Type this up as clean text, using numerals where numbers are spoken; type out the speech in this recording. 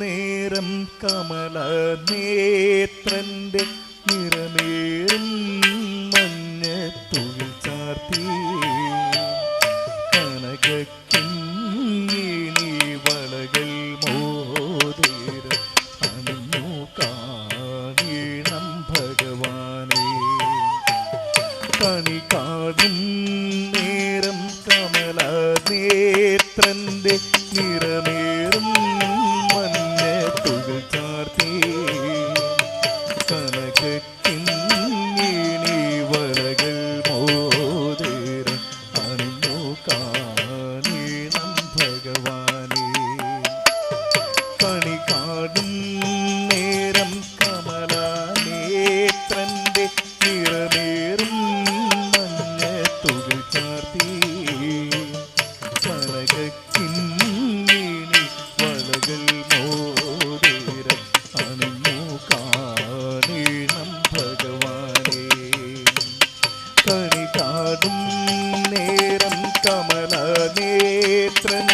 നേരം കമല നേത്രന്റെ നിറമേറും മഞ്ഞത്തുകിൽ ചാർത്തി കനകക്കിങ്ങിണി വളകൾ മോതിര അണിഞ്ഞു കാണീണം ഭഗവാനെ കണി കാണും നേരം കമല നേത്രന്റെ നിറമേറും മഞ്ഞത്തുകിൽ ചാർത്തി കനകക്കിങ്ങിണി വളകൾ മോതിര അണിഞ്ഞു കാണീണം ഭഗവാനെ കണി കാണും നേരം കമല നേത്രന്റെ നിറമേറും മഞ്ഞത്തുകിൽ ചാർത്തി കനകക്കിങ്ങിണി വളകൾ മോതിര അണിഞ്ഞു കാണീണം ഭഗവാനെ കണി കാണും നേരം കമല നേത്രൻ